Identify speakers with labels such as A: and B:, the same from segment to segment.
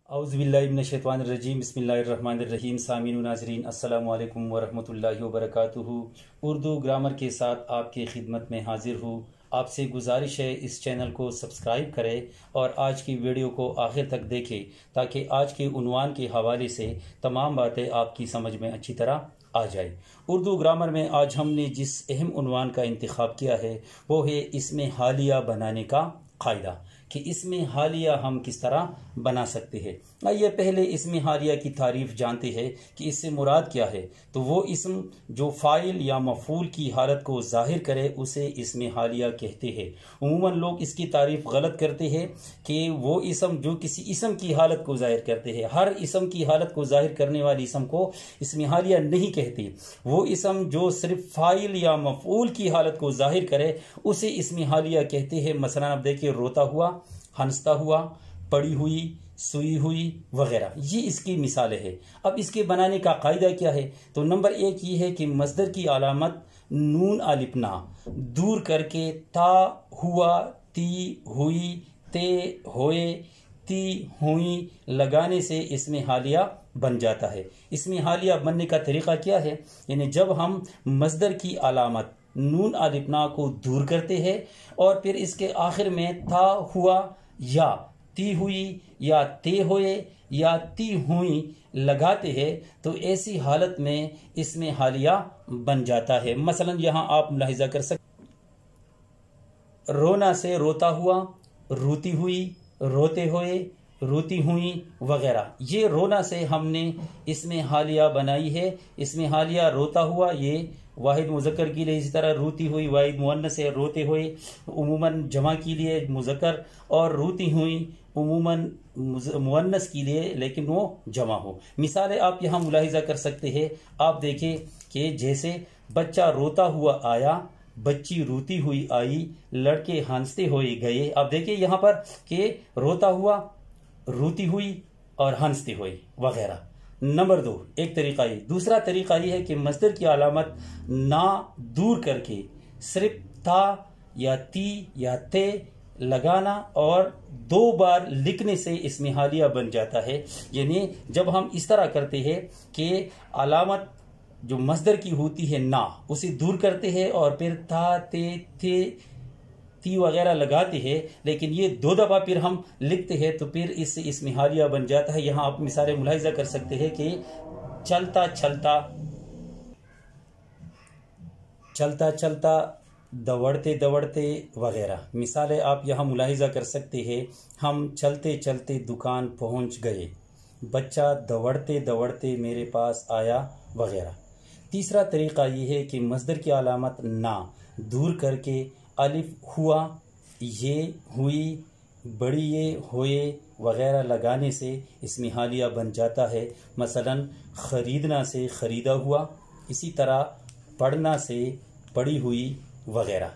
A: औज़ुबिल्लाहि मिनश्शैतानिर्रजीम बिस्मिल्लाहिर्रहमानिर्रहीम। सामीन व नाज़रीन अस्सलामु अलैकुम व रहमतुल्लाहि व बरकातुहू। उर्दू ग्रामर के साथ आपकी खिदमत में हाजिर हूँ। आपसे गुजारिश है इस चैनल को सब्सक्राइब करें और आज की वीडियो को आखिर तक देखें ताकि आज के उन्वान के हवाले से तमाम बातें आपकी समझ में अच्छी तरह आ जाए। उर्दू ग्रामर में आज हमने जिस अहम उन्वान का इंतखाब किया है वो है इसमें हालिया बनाने का कायदा, कि इसमें हालिया हम किस तरह बना सकते हैं। आइए पहले इसमें हालिया की तारीफ जानते हैं कि इससे मुराद क्या है। तो वो इसम जो फ़ाइल या मफ़ूल की हालत को ज़ाहिर करे उसे इसमें हालिया कहते हैं। उमूमन लोग इसकी तारीफ गलत करते हैं कि वो इसम जो किसी इसम की हालत को ज़ाहिर करते हैं। हर इसम की हालत को ज़ाहिर करने वाली इसम को इसमें हालिया नहीं कहते। वो इसम जो सिर्फ फ़ाइल या मफ़ूल की हालत को ज़ाहिर करे उसे इसमें हालिया कहते हैं। मसलन आप देखिए, रोता हुआ, हंसता हुआ, पड़ी हुई, सुई हुई वगैरह, ये इसकी मिसालें हैं। अब इसके बनाने का कायदा क्या है? तो नंबर एक ये है कि मस्दर की अलामत नून अलिफ ना दूर करके ता हुआ, ती हुई, ते होए, ती हुई लगाने से इसमें हालिया बन जाता है। इसमें हालिया बनने का तरीका क्या है? यानी जब हम मस्दर की अलामत नून अलिफ ना को दूर करते हैं और फिर इसके आखिर में था हुआ या ती हुई या ते होए या ती हुई लगाते हैं तो ऐसी हालत में इसमें हालिया बन जाता है। मसलन यहाँ आप मुलाहिजा कर सकते, रोना से रोता हुआ, रोती हुई, रोते हुए, रोती हुई वगैरह, ये रोना से हमने इसमें हालिया बनाई है। इसमें हालिया रोता हुआ ये वाहिद मुज़क्कर के लिए, इसी तरह रोती हुई वाहिद मुअन्नस है, रोते हुए उमूमन जमा के लिए मुज़क्कर, और रोती हुई उमूमन मुअन्नस के लिए लेकिन वो जमा हो। मिसालें आप यहाँ मुलाहिजा कर सकते हैं। आप देखें कि जैसे बच्चा रोता हुआ आया, बच्ची रोती हुई आई, लड़के हंसते हुए गए। आप देखिए यहाँ पर कि रोता हुआ, रोती हुई और हंसते हुए वगैरह। नंबर दो, एक तरीका ये। दूसरा तरीका ये है कि मस्दर की अलामत ना दूर करके सिर्फ था या ती या ते लगाना और दो बार लिखने से इसमें हालिया बन जाता है। यानी जब हम इस तरह करते हैं कि अलामत जो मस्दर की होती है ना उसे दूर करते हैं और फिर था, ते, थे, ती वगैरह लगाते हैं, लेकिन ये दो दफा फिर हम लिखते हैं तो फिर इससे इसमें हालिया बन जाता है। यहाँ आप मिसालें मुलाहिजा कर सकते हैं कि चलता चलता, चलता चलता, दौड़ते दौड़ते वगैरह। मिसालें आप यहाँ मुलाहिजा कर सकते हैं। हम चलते चलते दुकान पहुँच गए, बच्चा दौड़ते दौड़ते मेरे पास आया वगैरह। तीसरा तरीका ये है कि मस्दर की अलामत ना दूर करके अलिफ हुआ, ये हुई, बड़ी ये होए वगैरह लगाने से इसमें हालिया बन जाता है। मसलन ख़रीदना से ख़रीदा हुआ, इसी तरह पढ़ना से पढ़ी हुई वगैरह।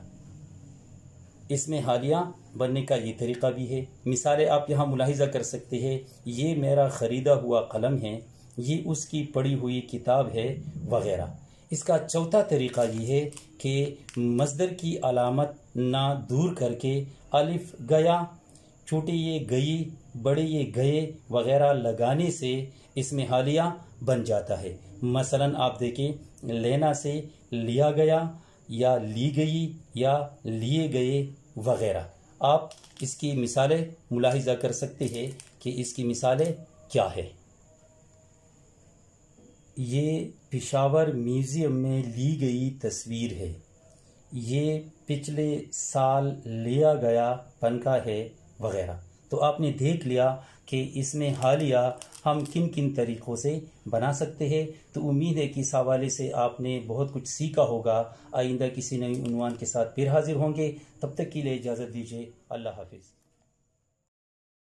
A: इसमें हालिया बनने का ये तरीका भी है। मिसालें आप यहाँ मुलाहिजा कर सकते हैं। ये मेरा ख़रीदा हुआ कलम है, ये उसकी पढ़ी हुई किताब है वगैरह। इसका चौथा तरीका ये है कि मस्दर की अलामत ना दूर करके अलिफ गया, छोटे ये गई, बड़े ये गए वगैरह लगाने से इसमें हालिया बन जाता है। मसलन आप देखें, लेना से लिया गया या ली गई या लिए गए वगैरह। आप इसकी मिसालें मुलाहिजा कर सकते हैं कि इसकी मिसालें क्या है। ये पेशावर म्यूज़ियम में ली गई तस्वीर है, ये पिछले साल लिया गया पनका है वगैरह। तो आपने देख लिया कि इसमें हालिया हम किन किन तरीक़ों से बना सकते हैं। तो उम्मीद है कि इस हवाले से आपने बहुत कुछ सीखा होगा। आइंदा किसी नई उन्वान के साथ फिर हाजिर होंगे। तब तक के लिए इजाज़त दीजिए। अल्लाह हाफिज़।